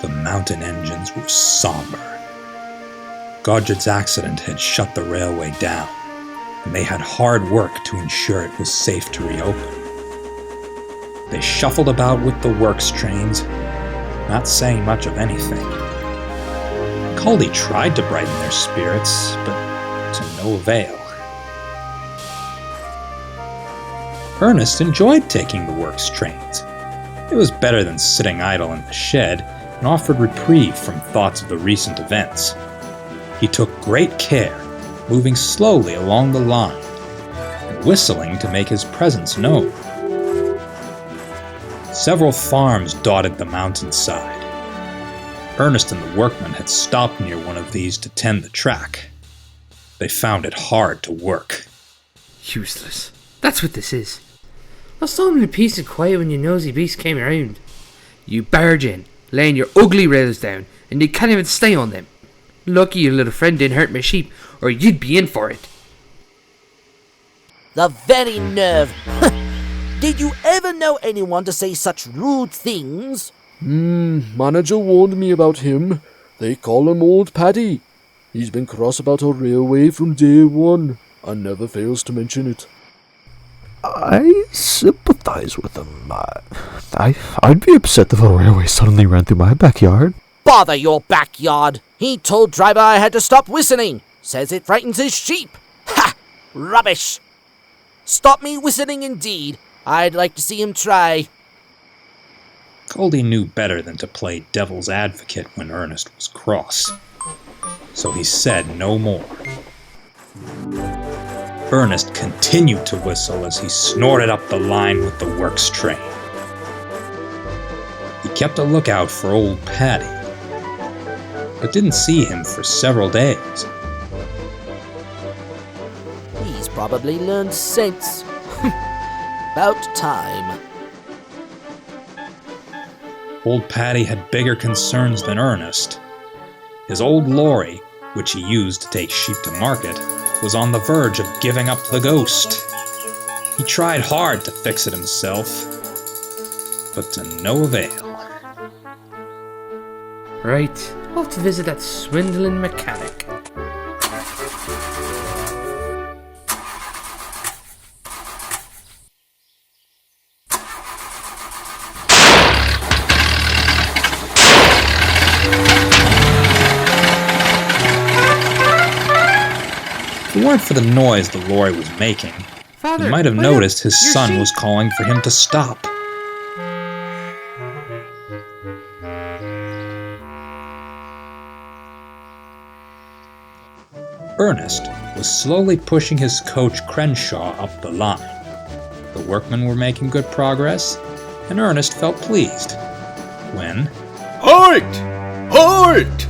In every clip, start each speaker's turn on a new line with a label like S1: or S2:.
S1: The mountain engines were somber. Godred's accident had shut the railway down, and they had hard work to ensure it was safe to reopen. They shuffled about with the works trains, not saying much of anything. Cully tried to brighten their spirits, but to no avail. Ernest enjoyed taking the works trains. It was better than sitting idle in the shed, and offered reprieve from thoughts of the recent events. He took great care, moving slowly along the line, and whistling to make his presence known. Several farms dotted the mountainside. Ernest and the workmen had stopped near one of these to tend the track. They found it hard to work.
S2: Useless. That's what this is. I saw him in peace and quiet when your nosy beast came around. You barge in, laying your ugly rails down, and you can't even stay on them. Lucky your little friend didn't hurt my sheep, or you'd be in for it.
S3: The very nerve. Did you ever know anyone to say such rude things?
S4: Manager warned me about him. They call him Old Paddy. He's been cross about our railway from day one, and never fails to mention it.
S5: I sympathize with him. I'd be upset if a railway suddenly ran through my backyard.
S3: Bother your backyard. He told driver I had to stop whistling. Says it frightens his sheep. Ha! Rubbish. Stop me whistling indeed. I'd like to see him try.
S1: Goldie knew better than to play devil's advocate when Ernest was cross, so he said no more. Ernest continued to whistle as he snorted up the line with the works train. He kept a lookout for old Paddy, but didn't see him for several days.
S3: He's probably learned sense. About time.
S1: Old Paddy had bigger concerns than Ernest. His old lorry, which he used to take sheep to market, was on the verge of giving up the ghost. He tried hard to fix it himself, but to no avail.
S2: Right, I'll have to visit that swindling mechanic.
S1: If it weren't for the noise the lorry was making,
S2: Father,
S1: he might have noticed his
S2: your
S1: son
S2: sheep.
S1: was calling for him to stop. Ernest was slowly pushing his coach Crenshaw up the line. The workmen were making good progress, and Ernest felt pleased. When...
S6: Halt! Halt!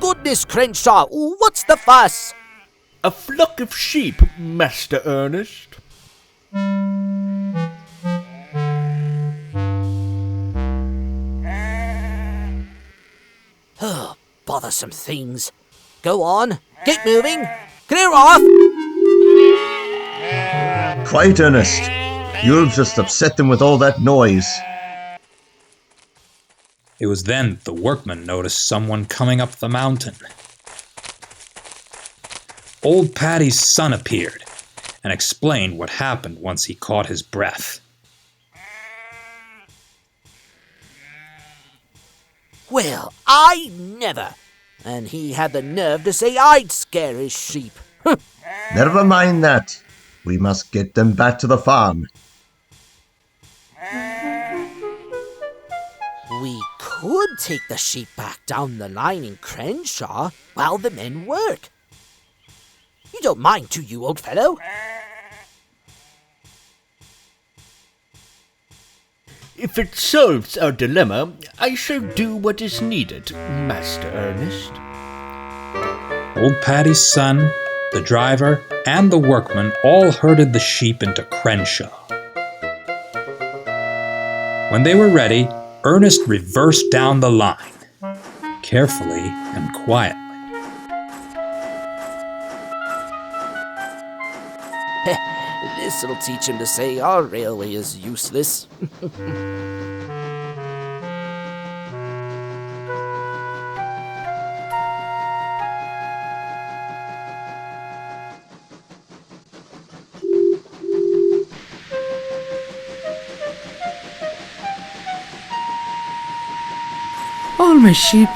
S3: Goodness, Crenshaw, what's the fuss?
S6: A flock of sheep, Master Ernest.
S3: Oh, bothersome things. Go on, get moving. Clear off.
S7: Quiet, Ernest. You'll just upset them with all that noise.
S1: It was then the workmen noticed someone coming up the mountain. Old Paddy's son appeared and explained what happened once he caught his breath.
S3: Well, I never. And he had the nerve to say I'd scare his sheep.
S7: Never mind that. We must get them back to the farm.
S3: We could take the sheep back down the line in Crenshaw while the men work. You don't mind, do you, old fellow?
S6: If it solves our dilemma, I shall do what is needed, Master Ernest.
S1: Old Paddy's son, the driver, and the workmen all herded the sheep into Crenshaw. When they were ready, Ernest reversed down the line, carefully and quietly.
S3: This'll teach him to say our railway is useless.
S2: All my sheep,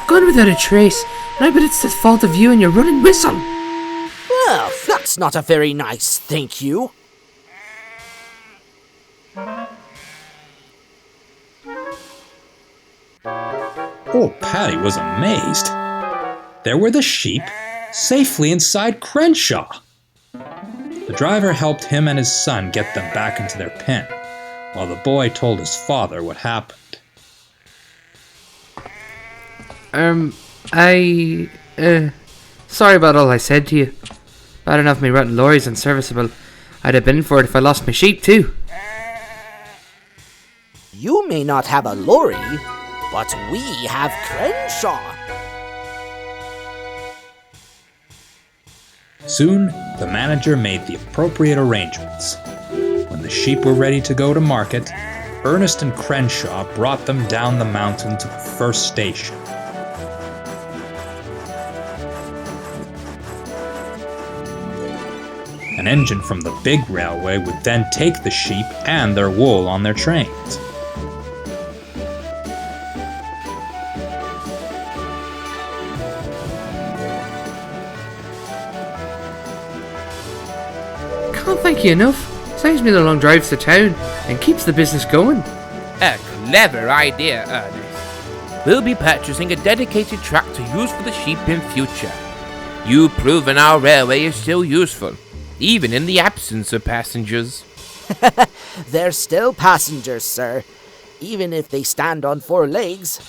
S2: gone without a trace, and I bet it's the fault of you and your running whistle.
S3: Well, that's not a very nice thank you.
S1: Old Paddy was amazed. There were the sheep, safely inside Crenshaw. The driver helped him and his son get them back into their pen, while the boy told his father what happened.
S2: Sorry about all I said to you. Bad enough my rotten lorry's unserviceable. I'd have been for it if I lost my sheep too.
S3: You may not have a lorry, but we have Crenshaw.
S1: Soon, the manager made the appropriate arrangements. When the sheep were ready to go to market, Ernest and Crenshaw brought them down the mountain to the first station. An engine from the big railway would then take the sheep and their wool on their trains.
S2: Can't thank you enough. Saves me the long drives to town and keeps the business going.
S8: A clever idea, Ernest. We'll be purchasing a dedicated track to use for the sheep in future. You've proven our railway is still useful, even in the absence of passengers.
S3: They're still passengers, sir, even if they stand on 4 legs.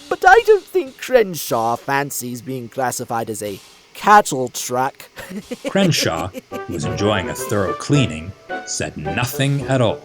S3: But I don't think Crenshaw fancies being classified as a cattle truck.
S1: Crenshaw, who was enjoying a thorough cleaning, said nothing at all.